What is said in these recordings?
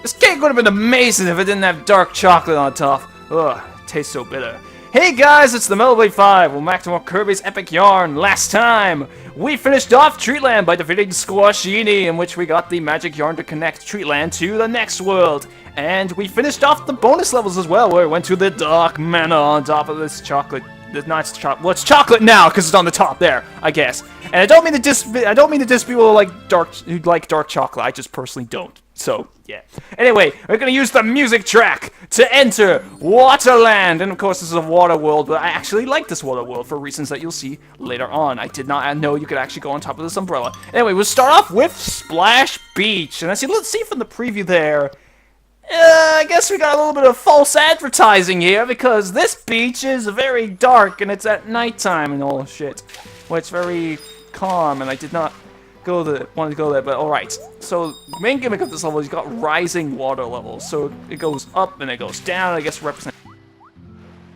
This cake would have been amazing if it didn't have dark chocolate on top. Ugh, it tastes so bitter. Hey guys, it's the Metal 5. We're back to more Kirby's epic yarn. Last time, we finished off Treatland by defeating Squashini, in which we got the magic yarn to connect Treatland to the next world. And we finished off the bonus levels as well, where we went to the Dark Manor on top of this chocolate. Not chocolate. Well, it's chocolate now because it's on the top there, I guess. And I don't mean to diss people who like dark chocolate. I just personally don't. So, yeah. Anyway, we're going to use the music track to enter Waterland. And, of course, this is a water world, but I actually like this water world for reasons that you'll see later on. I did not know you could actually go on top of this umbrella. Anyway, we'll start off with Splash Beach. And let's see from the preview there. I guess we got a little bit of false advertising here, because this beach is very dark, and it's at nighttime and all shit. Well, it's very calm, and I did not want to go there, but alright. So, the main gimmick of this level is you got rising water levels. So, it goes up and it goes down, I guess represent.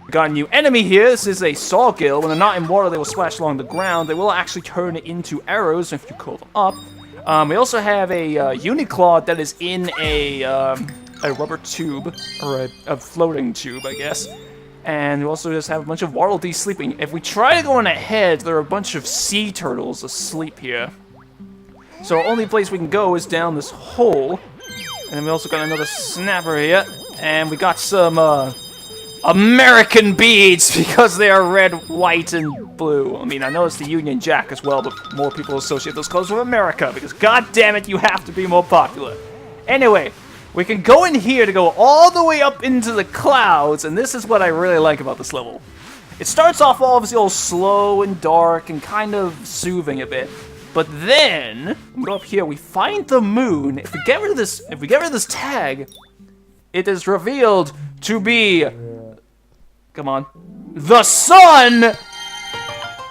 We got a new enemy here. This is a Sawgill. When they're not in water, they will splash along the ground. They will actually turn into arrows if you curl them up. We also have a Uniclawed that is in a rubber tube, or a floating tube, I guess. And we also just have a bunch of Waddle Dees sleeping. If we try to go on ahead, there are a bunch of sea turtles asleep here. So our only place we can go is down this hole. And then we also got another snapper here. And we got some American beads, because they are red, white, and blue. I mean, I know it's the Union Jack as well, but more people associate those colors with America, because god damn it, you have to be more popular. Anyway, we can go in here to go all the way up into the clouds, and this is what I really like about this level. It starts off obviously all slow and dark and kind of soothing a bit. But then, we go up here, we find the moon. If we get rid of this tag, it is revealed to be, come on, the sun!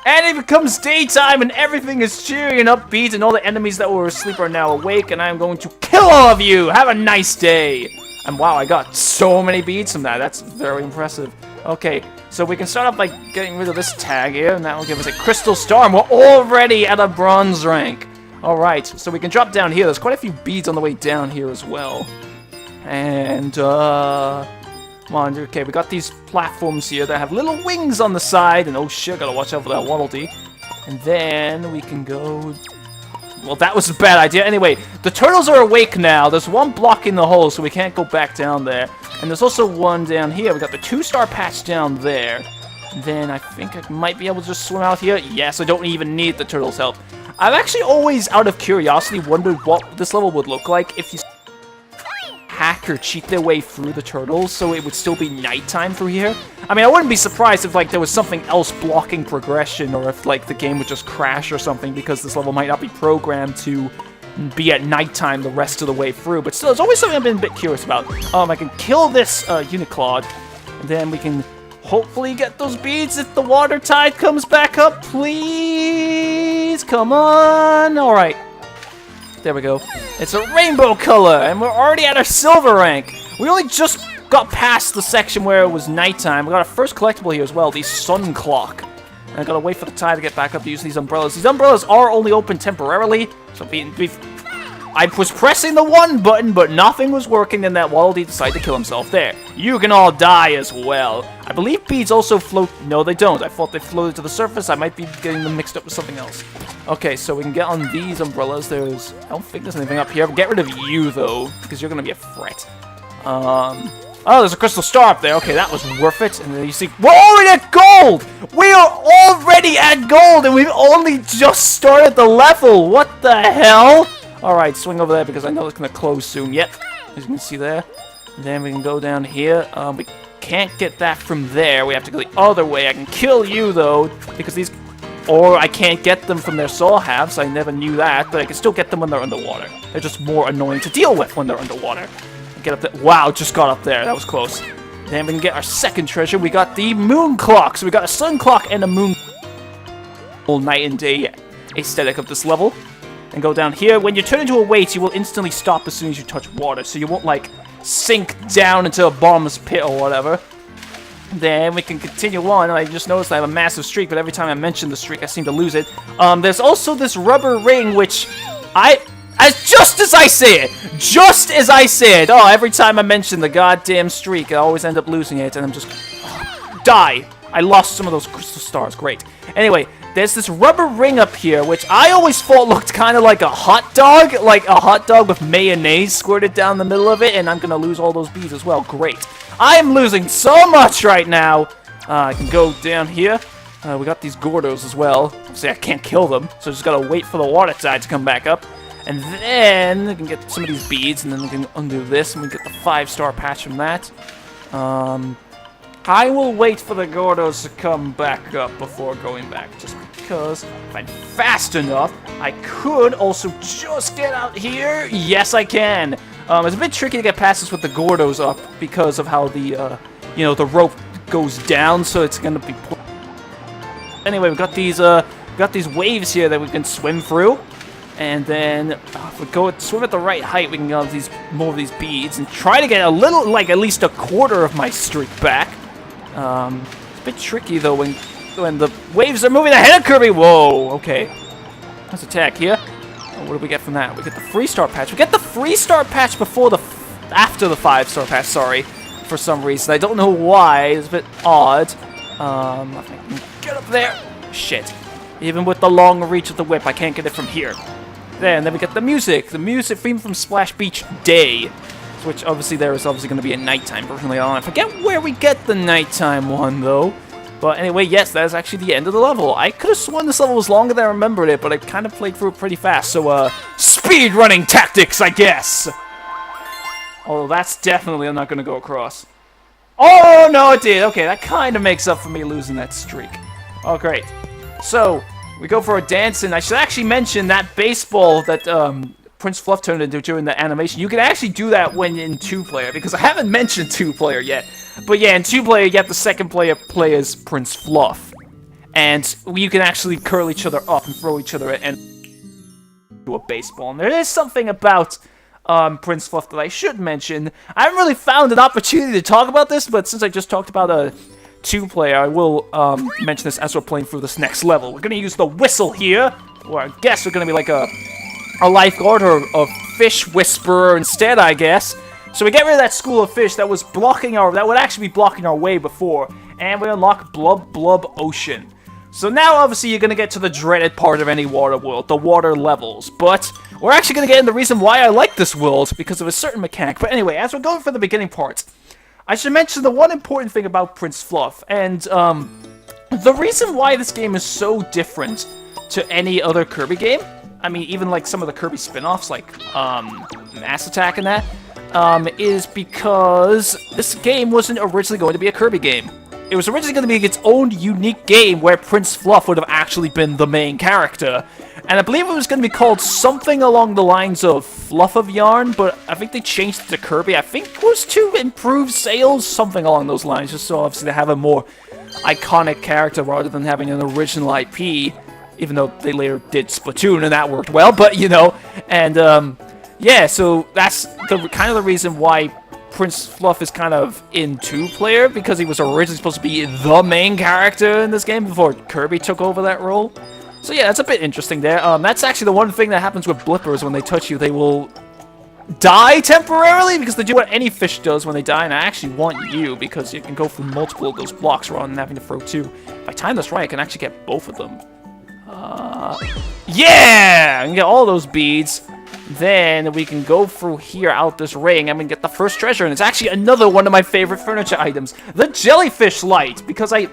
And it becomes daytime and everything is cheery and upbeat, and all the enemies that were asleep are now awake, and I'm going to kill all of you! Have a nice day! And wow, I got so many beads from that. That's very impressive. Okay, so we can start off by getting rid of this tag here, and that will give us a crystal star, and we're already at a bronze rank. Alright, so we can drop down here. There's quite a few beads on the way down here as well. And, come on, okay, we got these platforms here that have little wings on the side, and oh shit, gotta watch out for that Waddle Dee. And then we can go... Well, that was a bad idea. Anyway, the turtles are awake now. There's one blocking the hole, so we can't go back down there. And there's also one down here. We got the 2-star patch down there. And then I think I might be able to just swim out here. Yes, I don't even need the turtles' help. I've actually always, out of curiosity, wondered what this level would look like if you hack or cheat their way through the turtles, so it would still be nighttime through here. I mean, I wouldn't be surprised if, like, there was something else blocking progression, or if, like, the game would just crash or something, because this level might not be programmed to be at nighttime the rest of the way through. But still, it's always something I've been a bit curious about. I can kill this Uniclawed, and then we can hopefully get those beads if the water tide comes back up. Please, come on. All right. There we go. It's a rainbow color, and we're already at our silver rank. We only just got past the section where it was nighttime. We got our first collectible here as well, the sun clock. And I gotta wait for the tide to get back up to use these umbrellas. These umbrellas are only open temporarily, so I was pressing the one button, but nothing was working, and that Waddle Dee decided to kill himself. There. You can all die as well. I believe beads also float. No, they don't. I thought they floated to the surface. I might be getting them mixed up with something else. Okay, so we can get on these umbrellas. I don't think there's anything up here. Get rid of you, though, because you're going to be a threat. Oh, there's a crystal star up there. Okay, that was worth it. And then you see, we're already at gold! We are already at gold, and we've only just started the level. What the hell? Alright, swing over there because I know it's going to close soon. Yep, as you can see there. And then we can go down here. We can't get that from there. We have to go the other way. I can kill you, though, because these... Or I can't get them from their saw halves. I never knew that, but I can still get them when they're underwater. They're just more annoying to deal with when they're underwater. Get up there. Wow, just got up there. That was close. Then we can get our second treasure. We got the moon clock. So we got a sun clock and a moon... Whole night and day aesthetic of this level. And go down here. When you turn into a weight, you will instantly stop as soon as you touch water. So you won't, like, sink down into a bottomless pit or whatever. Then we can continue on. I just noticed I have a massive streak, but every time I mention the streak, I seem to lose it. There's also this rubber ring, which I Just as I say it! Just as I say it! Oh, every time I mention the goddamn streak, I always end up losing it, and I'm just... die! I lost some of those crystal stars. Great. Anyway, there's this rubber ring up here, which I always thought looked kind of like a hot dog. Like a hot dog with mayonnaise squirted down the middle of it, and I'm going to lose all those bees as well. Great. I am losing so much right now. I can go down here. We got these Gordos as well. See, I can't kill them, so I just got to wait for the water tide to come back up. And then we can get some of these beads, and then we can undo this, and we get the 5-star patch from that. I will wait for the Gordos to come back up before going back, just because if I'm fast enough, I could also just get out here. Yes, I can. It's a bit tricky to get past this with the Gordos up because of how the, you know, the rope goes down, so it's gonna be. Anyway, we've got these waves here that we can swim through, and then if we go swim at the right height, we can get these more of these beads and try to get a little, like at least a quarter of my streak back. It's a bit tricky though when the waves are moving ahead of Kirby. Whoa, okay. Let's attack here. Oh, what do we get from that? We get the 3-star patch. We get the 3-star patch before after the 5-star patch. Sorry, for some reason I don't know why. It's a bit odd. I can get up there. Shit. Even with the long reach of the whip, I can't get it from here. Then we get the music. The music theme from Splash Beach Day. Which obviously there is obviously going to be a nighttime version later on. I forget where we get the nighttime one though. But anyway, yes, that is actually the end of the level. I could have sworn this level was longer than I remembered it, but I kind of played through it pretty fast. So, speed running tactics, I guess. Although that's definitely I'm not going to go across. Oh no, it did. Okay, that kind of makes up for me losing that streak. Oh great. So we go for a dance, and I should actually mention that baseball that Prince Fluff turned into during the animation. You can actually do that when in 2-player, because I haven't mentioned 2-player yet. But yeah, in 2-player, you have the second player play as Prince Fluff. And you can actually curl each other up and throw each other and do a baseball. And there is something about Prince Fluff that I should mention. I haven't really found an opportunity to talk about this, but since I just talked about a 2-player, I will mention this as we're playing through this next level. We're going to use the whistle here, or I guess we're going to be like a lifeguard or a fish whisperer instead, I guess. So we get rid of that school of fish that was blocking that would actually be blocking our way before, and we unlock Blub Blub Ocean. So now obviously you're gonna get to the dreaded part of any water world, the water levels. But we're actually gonna get into the reason why I like this world, because of a certain mechanic. But anyway, as we're going for the beginning part, I should mention the one important thing about Prince Fluff, and the reason why this game is so different to any other Kirby game. I mean, even like some of the Kirby spin-offs, like Mass Attack and that, is because this game wasn't originally going to be a Kirby game. It was originally going to be its own unique game where Prince Fluff would have actually been the main character. And I believe it was going to be called something along the lines of Fluff of Yarn, but I think they changed it to Kirby. I think it was to improve sales, something along those lines, just so obviously to have a more iconic character rather than having an original IP. Even though they later did Splatoon and that worked well, but you know, and yeah, so that's kind of the reason why Prince Fluff is kind of in 2-player, because he was originally supposed to be the main character in this game before Kirby took over that role. So yeah, that's a bit interesting there. That's actually the one thing that happens with blippers. When they touch you, they will die temporarily, because they do what any fish does when they die, and I actually want you, because you can go through multiple of those blocks rather than having to throw 2. If I time this right, I can actually get both of them. Yeah! I can get all those beads. Then we can go through here out this ring and we can get the first treasure. And it's actually another one of my favorite furniture items. The jellyfish light. Because I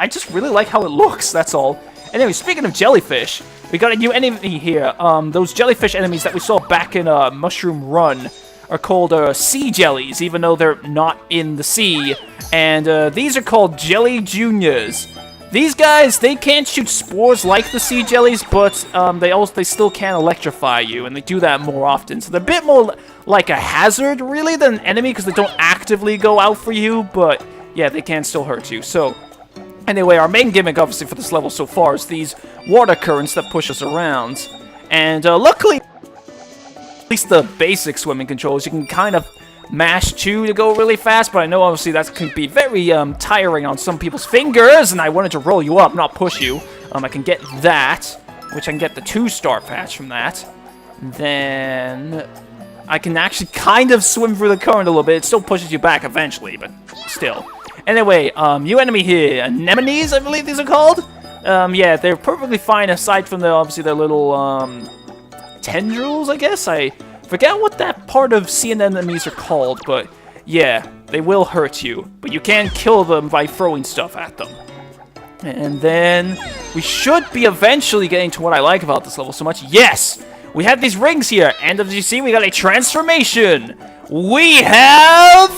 just really like how it looks, that's all. Anyway, speaking of jellyfish, we got a new enemy here. Those jellyfish enemies that we saw back in Mushroom Run are called sea jellies, even though they're not in the sea. And these are called Jelly Juniors. These guys, they can't shoot spores like the sea jellies, but they still can electrify you, and they do that more often. So they're a bit more like a hazard, really, than an enemy, because they don't actively go out for you, but yeah, they can still hurt you. So anyway, our main gimmick, obviously, for this level so far is these water currents that push us around. And luckily, at least the basic swimming controls, you can kind of mash 2 to go really fast, but I know obviously that could be very tiring on some people's fingers, and I wanted to roll you up, not push you. I can get that, which I can get the 2-star patch from that. Then I can actually kind of swim through the current a little bit. It still pushes you back eventually, but still. Anyway, new enemy here. Anemones, I believe these are called. Yeah, they're perfectly fine aside from obviously their little tendrils, I guess. I forget what that part of sea anemones are called, but yeah, they will hurt you. But you can kill them by throwing stuff at them. And then we should be eventually getting to what I like about this level so much. Yes! We have these rings here, and as you see, we got a transformation. We have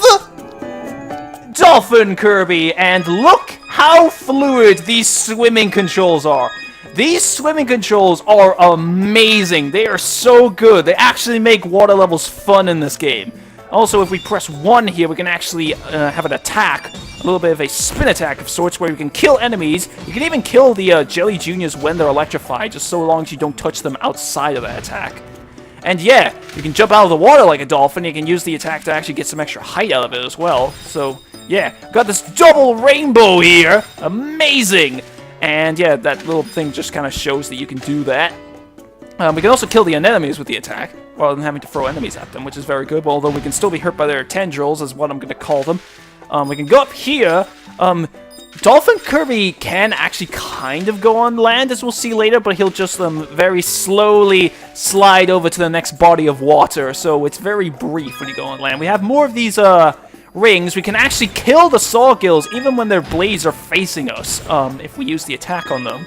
Dolphin Kirby, and look how fluid these swimming controls are. These swimming controls are amazing. They are so good. They actually make water levels fun in this game. Also, if we press 1 here, we can actually have an attack, a little bit of a spin attack of sorts, where you can kill enemies. You can even kill the Jelly Juniors when they're electrified, just so long as you don't touch them outside of that attack. And yeah, you can jump out of the water like a dolphin. You can use the attack to actually get some extra height out of it as well. So yeah, got this double rainbow here. Amazing! And yeah, that little thing just kind of shows that you can do that. We can also kill the enemies with the attack, rather than having to throw enemies at them, which is very good, although we can still be hurt by their tendrils, is what I'm going to call them. We can go up here. Dolphin Kirby can actually kind of go on land, as we'll see later, but he'll just very slowly slide over to the next body of water, so it's very brief when you go on land. We have more of these rings. We can actually kill the Sawgills even when their blades are facing us, if we use the attack on them.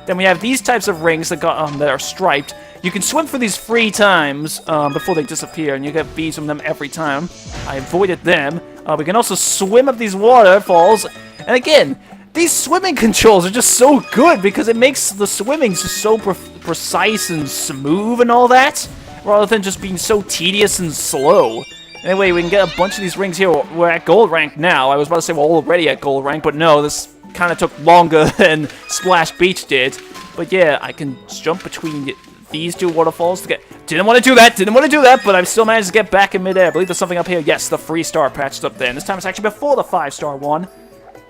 Then we have these types of rings that are striped. You can swim for these 3 times before they disappear, and you get bees from them every time. I avoided them. We can also swim up these waterfalls. And again, these swimming controls are just so good because it makes the swimming just so precise and smooth and all that, rather than just being so tedious and slow. Anyway, we can get a bunch of these rings here. We're at gold rank now. I was about to say we're already at gold rank, but no, this kind of took longer than Splash Beach did. But yeah, I can jump between these 2 waterfalls to get... Didn't want to do that, but I still managed to get back in midair. I believe there's something up here. Yes, the 3-star patched up there. And this time it's actually before the 5-star one.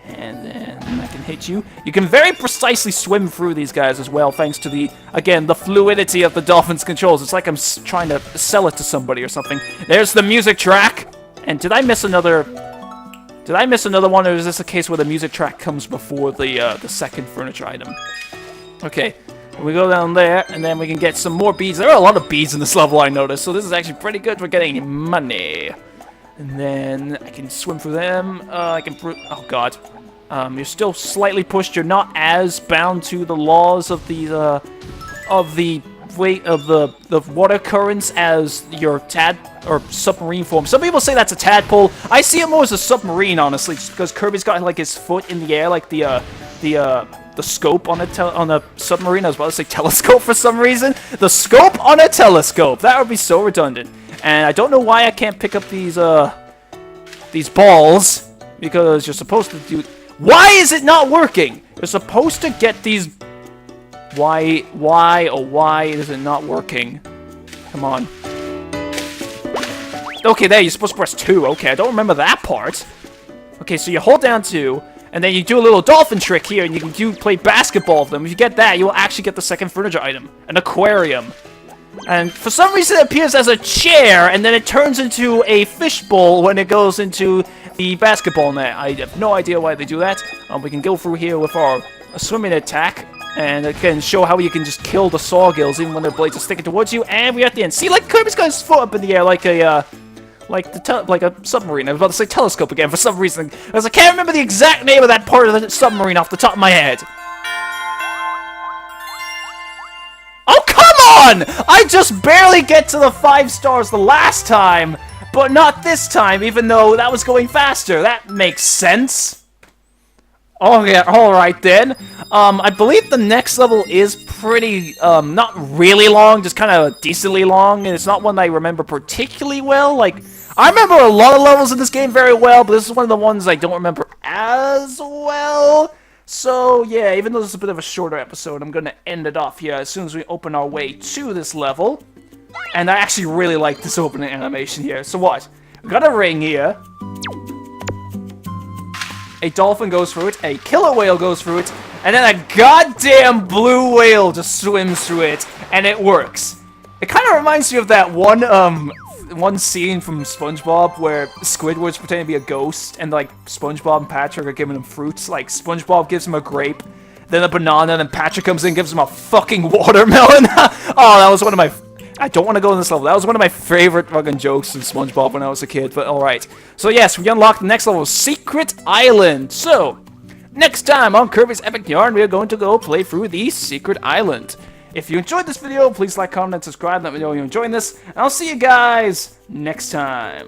And then I can hit you. You can very precisely swim through these guys as well, thanks to the, again, the fluidity of the Dolphin's controls. It's like I'm trying to sell it to somebody or something. There's the music track. And did I miss another... Did I miss another one, or is this a case where the music track comes before the second furniture item? Okay, we go down there, and then we can get some more beads. There are a lot of beads in this level, I noticed, so this is actually pretty good for getting money. And then I can swim through them. I can... Oh, God. You're still slightly pushed. You're not as bound to the laws of the weight of the water currents as your or submarine form. Some people say that's a tadpole. I see it more as a submarine, honestly, just because Kirby's got like his foot in the air, like the scope on a submarine. I was about to say telescope for some reason. The scope on a telescope. That would be so redundant. And I don't know why I can't pick up these balls, because you're supposed to do... Why is it not working? You're supposed to get these... Why is it not working? Come on. Okay, there, you're supposed to press 2. Okay, I don't remember that part. Okay, so you hold down 2, and then you do a little dolphin trick here, and you can play basketball with them. If you get that, you will actually get the second furniture item. An aquarium. And for some reason it appears as a chair, and then it turns into a fishbowl when it goes into the basketball net. I have no idea why they do that. We can go through here with our swimming attack, and it can show how you can just kill the Sawgills even when their blades are sticking towards you. And we're at the end. See, like Kirby's got his foot up in the air like a submarine. I was about to say telescope again for some reason, because I can't remember the exact name of that part of the submarine off the top of my head. Oh, come on! I just barely get to the 5 stars the last time, but not this time, even though that was going faster. That makes sense. Oh, yeah, alright then. I believe the next level is pretty, not really long, just kind of decently long, and it's not one I remember particularly well. Like, I remember a lot of levels in this game very well, but this is one of the ones I don't remember as well. So, yeah, even though this is a bit of a shorter episode, I'm going to end it off here as soon as we open our way to this level. And I actually really like this opening animation here. So what? We got a ring here. A dolphin goes through it, a killer whale goes through it, and then a goddamn blue whale just swims through it, and it works. It kind of reminds me of that one scene from SpongeBob where Squidward's pretending to be a ghost, and like SpongeBob and Patrick are giving him fruits. Like SpongeBob gives him a grape, then a banana, and then Patrick comes in and gives him a fucking watermelon. Oh, that was one of my... I don't want to go in this level. That was one of my favorite fucking jokes in SpongeBob when I was a kid, but alright. So yes, we unlocked the next level, Secret Island. So, next time on Kirby's Epic Yarn, we are going to go play through the Secret Island. If you enjoyed this video, please like, comment, and subscribe. Let me know you're enjoying this, and I'll see you guys next time.